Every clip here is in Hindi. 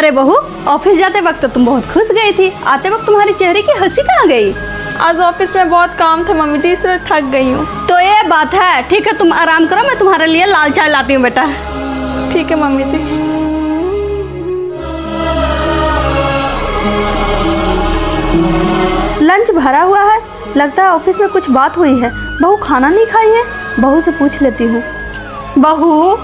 अरे बहू, ऑफिस जाते वक्त तो तुम बहुत खुश गई थी, आते वक्त तुम्हारे चेहरे की हंसी कहाँ गई? आज ऑफिस में बहुत काम था मम्मी जी, इसलिए थक गई हूँ। तो ये बात है, ठीक है तुम आराम करो, मैं तुम्हारे लिए लाल चाय लाती हूँ बेटा। ठीक है मम्मी जी। लंच भरा हुआ है, लगता है ऑफिस में कुछ बात हुई है। बहू खाना नहीं खाई है, बहू से पूछ लेती हूँ। बहू,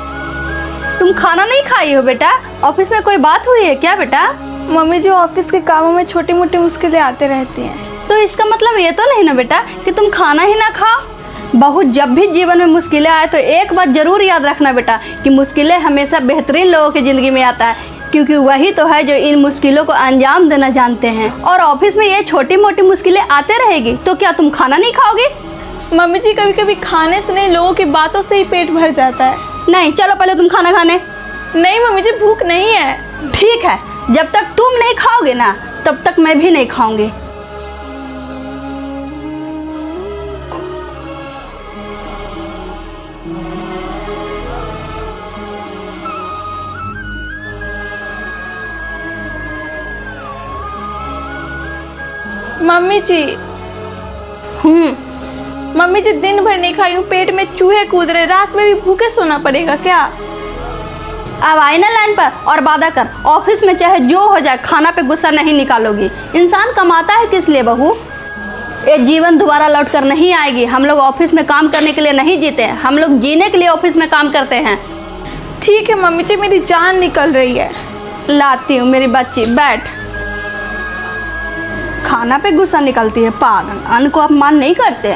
तुम खाना नहीं खाई हो बेटा? ऑफिस में कोई बात हुई है क्या बेटा? मम्मी जी, ऑफिस के कामों में छोटी मोटी मुश्किलें आते रहती हैं। तो इसका मतलब ये तो नहीं ना बेटा कि तुम खाना ही ना खाओ। बहू, जब भी जीवन में मुश्किलें आए तो एक बात जरूर याद रखना बेटा कि मुश्किलें हमेशा बेहतरीन लोगों की ज़िंदगी में आता है, क्योंकि वही तो है जो इन मुश्किलों को अंजाम देना जानते हैं। और ऑफिस में ये छोटी मोटी मुश्किलें आते रहेगी तो क्या तुम खाना नहीं खाओगे? मम्मी जी, कभी कभी खाने से नहीं, लोगों की बातों से ही पेट भर जाता है। नहीं, चलो पहले तुम खाना खाने। नहीं मम्मी जी, भूख नहीं है। ठीक है, जब तक तुम नहीं खाओगे ना तब तक मैं भी नहीं खाऊंगी। मम्मी जी। मम्मी जी, दिन भर नहीं खाई हूँ, पेट में चूहे कूद रहे, रात में भी भूखे सोना पड़ेगा क्या? अब आई ना लाइन पर और वादा कर, ऑफिस में चाहे जो हो जाए खाना पे गुस्सा नहीं निकालोगी। इंसान कमाता है किस लिए बहू? ये जीवन दोबारा लौट कर नहीं आएगी। हम लोग ऑफिस में काम करने के लिए नहीं जीते हैं, हम लोग जीने के लिए ऑफिस में काम करते हैं। ठीक है मम्मी जी, मेरी जान निकल रही है। लाती हूँ मेरी बच्ची, बैठ। खाना पे गुस्सा निकलती है, पागल। अन्न को अपमान नहीं करते।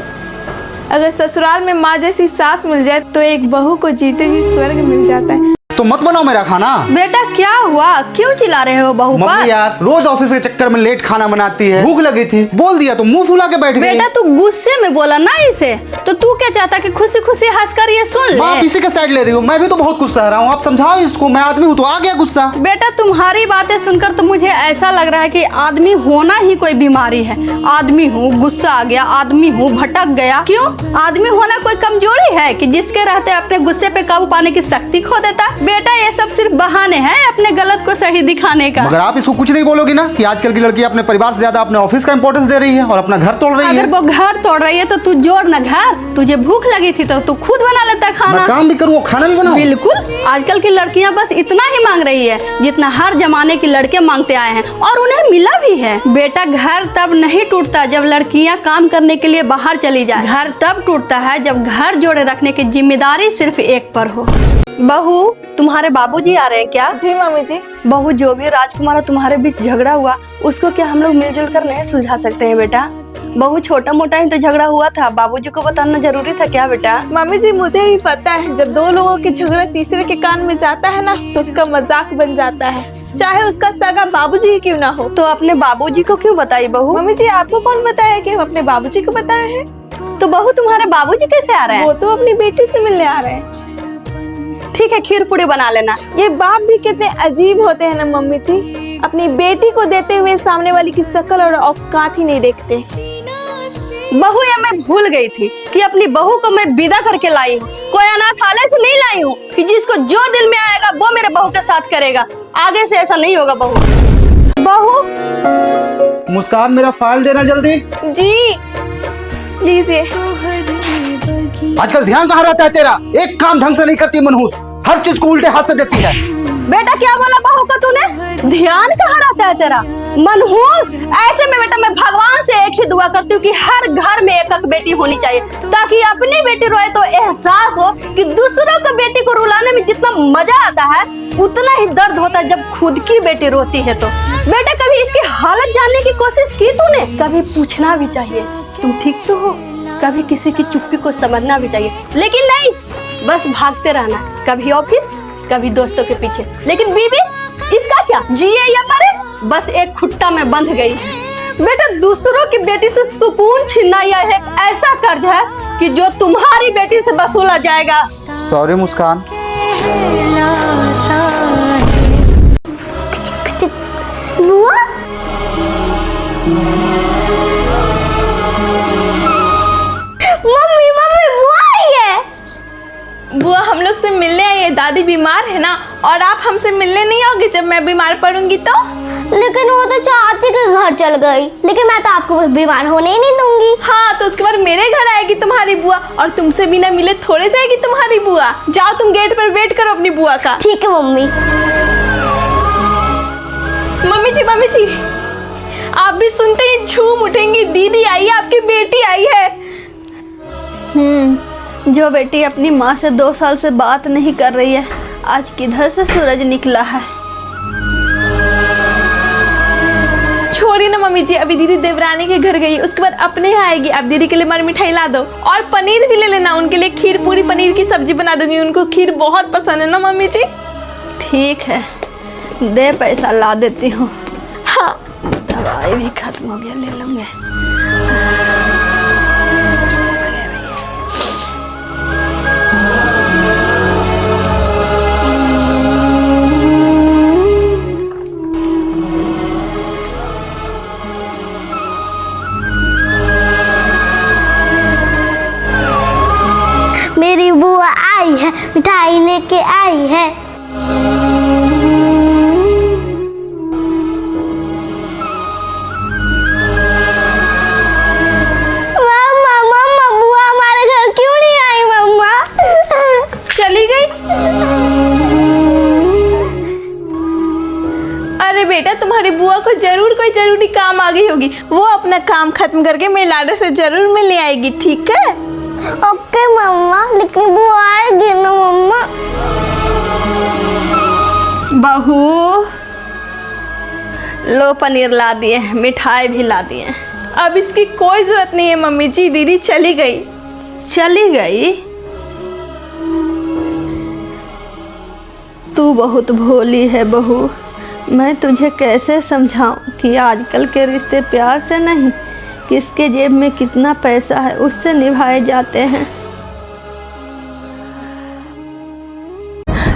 अगर ससुराल में माँ जैसी सास मिल जाए तो एक बहू को जीते जी स्वर्ग मिल जाता है। तो मत बनाओ मेरा खाना। बेटा क्या हुआ, क्यों चिल्ला रहे हो बहू पर? मम्मी यार, रोज ऑफिस के चक्कर में लेट खाना बनाती है, भूख लगी थी, बोल दिया तो मुंह फुला के बैठ गई। बेटा तू गुस्से में बोला ना इसे, तो तू क्या चाहता कि खुशी खुशी हंसकर ये सुन ले? आप इसी के साइड ले रही हो, मैं भी तो बहुत गुस्सा रहा हूँ, आप समझाओ इसको। मैं आदमी हूँ तो आ गया गुस्सा। बेटा तुम्हारी बातें सुनकर तो मुझे ऐसा लग रहा है कि आदमी होना ही कोई बीमारी है। आदमी हूँ, गुस्सा आ गया, आदमी हूँ, भटक गया। क्यों? आदमी होना कोई कमजोरी है कि जिसके रहते अपने गुस्से पे काबू पाने की शक्ति खो देता? बेटा ये सब सिर्फ बहाने हैं अपने गलत को सही दिखाने का। मगर आप इसको कुछ नहीं बोलोगी ना कि आजकल की लड़की अपने परिवार से ज्यादा अपने ऑफिस का इंपॉर्टेंस दे रही है और अपना घर तोड़ रही है। अगर वो घर तोड़ रही है तो तू जोड़ ना घर। तुझे भूख लगी थी तो तू खुद बना लेता खाना। मैं काम भी करूँ, खाना भी बनाऊं। बिल्कुल, आजकल की लड़कियां बस इतना ही मांग रही है जितना हर जमाने की लड़के मांगते आए हैं, और उन्हें मिला भी है। बेटा घर तब नहीं टूटता जब लड़कियां काम करने के लिए बाहर चली जाए। घर तब टूटता है जब घर जोड़े रखने की जिम्मेदारी सिर्फ एक पर हो। बहू, तुम्हारे बाबूजी आ रहे हैं क्या? जी मम्मी जी। बहू, जो भी राजकुमार और तुम्हारे बीच झगड़ा हुआ उसको क्या हम लोग मिलजुल कर नहीं सुलझा सकते हैं बेटा? बहू, छोटा मोटा ही तो झगड़ा हुआ था, बाबूजी को बताना जरूरी था क्या बेटा? मम्मी जी, मुझे भी पता है, जब दो लोगों के झगड़ा तीसरे के कान में जाता है ना तो उसका मजाक बन जाता है, चाहे उसका सगा बाबूजी ही क्यों ना हो। तो अपने बाबूजी को क्यों बताई बहू? मम्मी जी, आपको कौन बताया कि हम अपने बाबूजी को बताए हैं? तो बहू तुम्हारे बाबूजी कैसे आ रहे हैं? वो तो अपनी बेटी से मिलने आ रहे हैं। ठीक है, खीर पूरी बना लेना। ये बाप भी कितने अजीब होते हैं ना मम्मी जी, अपनी बेटी को देते हुए सामने वाली की शक्ल और औकात ही नहीं देखते। बहू, ये मैं भूल गई थी कि अपनी बहू को मैं विदा करके लाई हूँ, कोई अनाथालय से नहीं लाई हूँ कि जिसको जो दिल में आएगा वो मेरे बहू के साथ करेगा। आगे से ऐसा नहीं होगा बहू। बहू, मुस्कान, मेरा फाइल देना जल्दी। जी लीजिए। आजकल ध्यान कहाँ रहता है तेरा? एक काम ढंग से नहीं करती मनहूस, हर चीज को उल्टे हाथ से देती है। बेटा क्या बोला बहू का तूने? ध्यान कहाँ रहता है तेरा? मनहूस? ऐसे में बेटा मैं भगवान से एक ही दुआ करती हूँ कि हर घर में एक एक बेटी होनी चाहिए, ताकि अपनी बेटी रोए तो एहसास हो कि दूसरों की बेटी को रुलाने में जितना मजा आता है उतना ही दर्द होता है जब खुद की बेटी रोती है। तो बेटा कभी इसकी हालत जानने की कोशिश की तूने? कभी पूछना भी चाहिए तुम ठीक तो हो, कभी किसी की चुप्पी को समझना भी चाहिए, लेकिन नहीं, बस भागते रहना, कभी ऑफिस कभी दोस्तों के पीछे। लेकिन बीबी, इसका क्या, जिए या मरे, बस एक खुट्टा में बंध गई है। बेटा दूसरों की बेटी से सुकून छीनना यह एक ऐसा कर्ज है कि जो तुम्हारी बेटी से वसूला जाएगा। सॉरी मुस्कान। बुआ हम लोग से मिलने आई में दादी बीमार है ना, और आप हमसे मिलने नहीं आओगे जब मैं बीमार पड़ूंगी तो? लेकिन वो तो चाची के घर चल गई, लेकिन मैं तो आपको बीमार होने ही नहीं दूंगी। हाँ, तो उसके बाद मेरे घर आएगी तुम्हारी बुआ, और तुमसे बिना मिले थोड़े जाएगी तुम्हारी बुआ। जाओ तुम गेट पर वेट करो अपनी बुआ का। ठीक है मम्मी। मम्मी जी, आप भी सुनते ही झूम उठेंगी, दीदी आई है, आपकी बेटी आई है। जो बेटी अपनी माँ से 2 साल से बात नहीं कर रही है, आज किधर से सूरज निकला है। छोड़ी ना मम्मी जी, अभी दीदी देवरानी के घर गई, उसके बाद अपने यहाँ आएगी। आप दीदी के लिए मर मिठाई ला दो, और पनीर भी ले लेना, उनके लिए खीर पूरी पनीर की सब्जी बना दूंगी, उनको खीर बहुत पसंद है ना मम्मी जी। ठीक है, दे पैसा ला देती हूँ। हाँ, दवाई भी खत्म हो गया, ले लूंगे। मेरी बुआ आई है, मिठाई लेके आई है। मम्मा मम्मा, बुआ हमारे घर क्यों नहीं आई मम्मा? चली गई। अरे बेटा, तुम्हारी बुआ को जरूर कोई जरूरी काम आ गई होगी, वो अपना काम खत्म करके मेरे लाडो से जरूर मिलने आएगी, ठीक है? ओके मम्मा, लेकिन बुआ आएगी ना मम्मा? बहू, लो पनीर ला दिए, मिठाई भी ला दिए। अब इसकी कोई जरूरत नहीं है मम्मी जी, दीदी चली गई। चली गई? तू बहुत भोली है बहू, मैं तुझे कैसे समझाऊं कि आजकल के रिश्ते प्यार से नहीं, किसके जेब में कितना पैसा है उससे निभाए जाते हैं।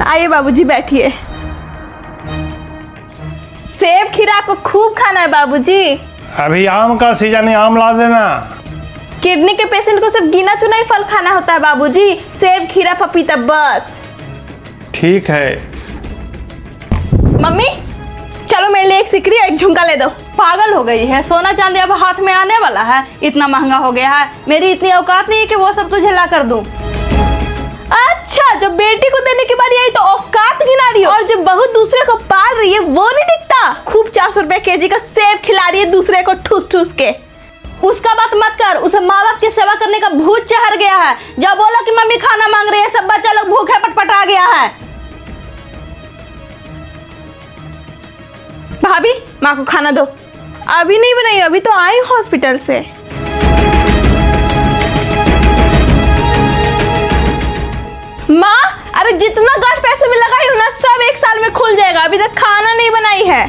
आइए बाबूजी, बैठिए। सेब खीरा को खूब खाना है बाबूजी। अभी आम का सीजन है, आम ला देना। किडनी के पेशेंट को सिर्फ गिना चुना ही फल खाना होता है बाबूजी, सेब खीरा पपीता बस। ठीक है। मम्मी, चलो मेरे लिए एक सिकड़ी और एक झुमका ले दो। पागल हो गई है, सोना चांदी अब हाथ में आने वाला है, इतना महंगा हो गया है। मेरी इतनी औकात नहीं है कि वो सब तुझे ला कर दूं। अच्छा, जब बेटी को देने की बारी आई तो औकात गिना रही हो, और जब बहू दूसरे को पाल रही है वो नहीं दिखता? खूब 400 रुपए केजी का सेब खिला रही है दूसरे को ठूस ठूस के। उसका बात मत कर, उसे माँ बाप की सेवा करने का भूत चढ़ गया है। जब बोला कि मम्मी खाना मांग रही है, सब बच्चा लोग भूखे पटपटा गया है। भाभी, माँ को खाना दो। अभी नहीं बनाई, अभी तो आई हॉस्पिटल से। माँ, अरे जितना घर पैसे में लगाई हूँ ना, सब 1 साल में खुल जाएगा। अभी तक खाना नहीं बनाई है।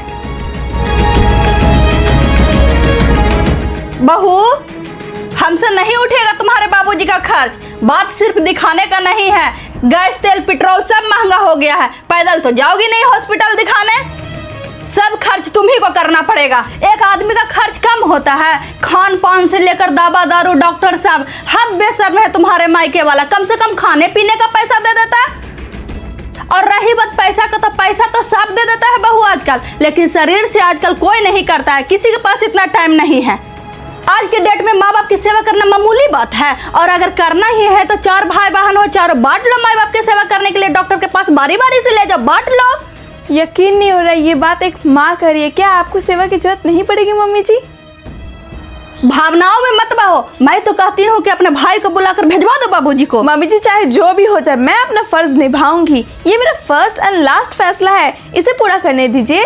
बहू, हमसे नहीं उठेगा तुम्हारे बाबूजी का खर्च। बात सिर्फ दिखाने का नहीं है, गैस तेल पेट्रोल सब महंगा हो गया है। पैदल तो जाओगी नहीं हॉस्पिटल दिखाने, सब खर्च तुम्ही को करना पड़ेगा। एक आदमी का खर्च कम होता है? खान पान से लेकर दवा दारू, डॉक्टर साहब, हद बेशर्म है तुम्हारे मायके वाला। कम से कम खाने पीने का पैसा दे देता है। और रही बात पैसा का, तो पैसा तो सब दे देता है बहू आजकल, लेकिन शरीर से आजकल कोई नहीं करता है, किसी के पास इतना टाइम नहीं है। आज के डेट में माँ बाप की सेवा करना मामूली बात है, और अगर करना ही है तो 4 भाई बहन हो, चारों बांट लो। माँ बाप की सेवा करने के लिए डॉक्टर के पास बारी बारी से ले जाओ, बांट लो। यकीन नहीं हो रहा, ये बात एक माँ कर रही है। क्या आपको सेवा की जरूरत नहीं पड़ेगी मम्मी जी? भावनाओं में मत बहो। मैं तो कहती हूँ कि अपने भाई को बुलाकर भिजवा दो बाबूजी को। मम्मी जी, चाहे जो भी हो जाए, मैं अपना फर्ज निभाऊंगी। ये मेरा फर्स्ट एंड लास्ट फैसला है, इसे पूरा करने दीजिए।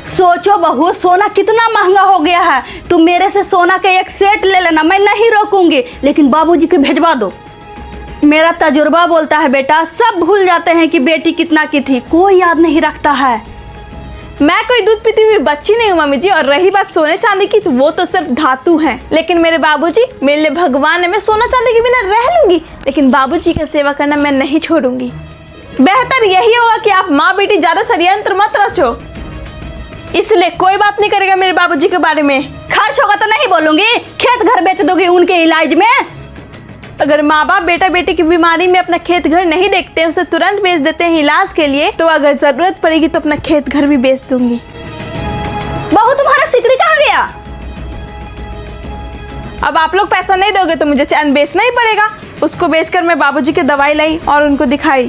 सोचो बहू, सोना कितना महंगा हो गया है। तुम मेरे से सोना के एक सेट ले लेना, मैं नहीं रोकूंगी, लेकिन बाबूजी को भिजवा दो। मेरा तजुर्बा बोलता है बेटा, सब भूल जाते हैं कि बेटी कितना की थी, कोई याद नहीं रखता है। मैं कोई दूध पीती हुई बच्ची नहीं हूँ मम्मी जी, और रही बात सोने चांदी की, तो वो तो सिर्फ धातु हैं। लेकिन मेरे बाबूजी मेरे लिए भगवान है। मैं सोना चांदी के बिना रह लूंगी, लेकिन बाबूजी की सेवा करना मैं नहीं छोड़ूंगी। बेहतर यही होगा कि आप माँ बेटी ज्यादा षड्यंत्र मत रचो, इसलिए कोई बात नहीं करेगा मेरे बाबूजी के बारे में। खर्च होगा तो नहीं बोलूंगी, खेत घर बेच दोगे उनके इलाज में। अगर माँ बाप बेटा बेटी की बीमारी में अपना खेत घर नहीं देखते, उसे तुरंत बेच देते हैं इलाज के लिए, तो अगर जरूरत पड़ेगी तो अपना खेत घर भी बेच दूंगी। बहू तुम्हारा सिकड़ी कहाँ गया? अब आप लोग पैसा नहीं दोगे तो मुझे चैन बेचना ही पड़ेगा। उसको बेचकर मैं बाबूजी की दवाई लाई और उनको दिखाई।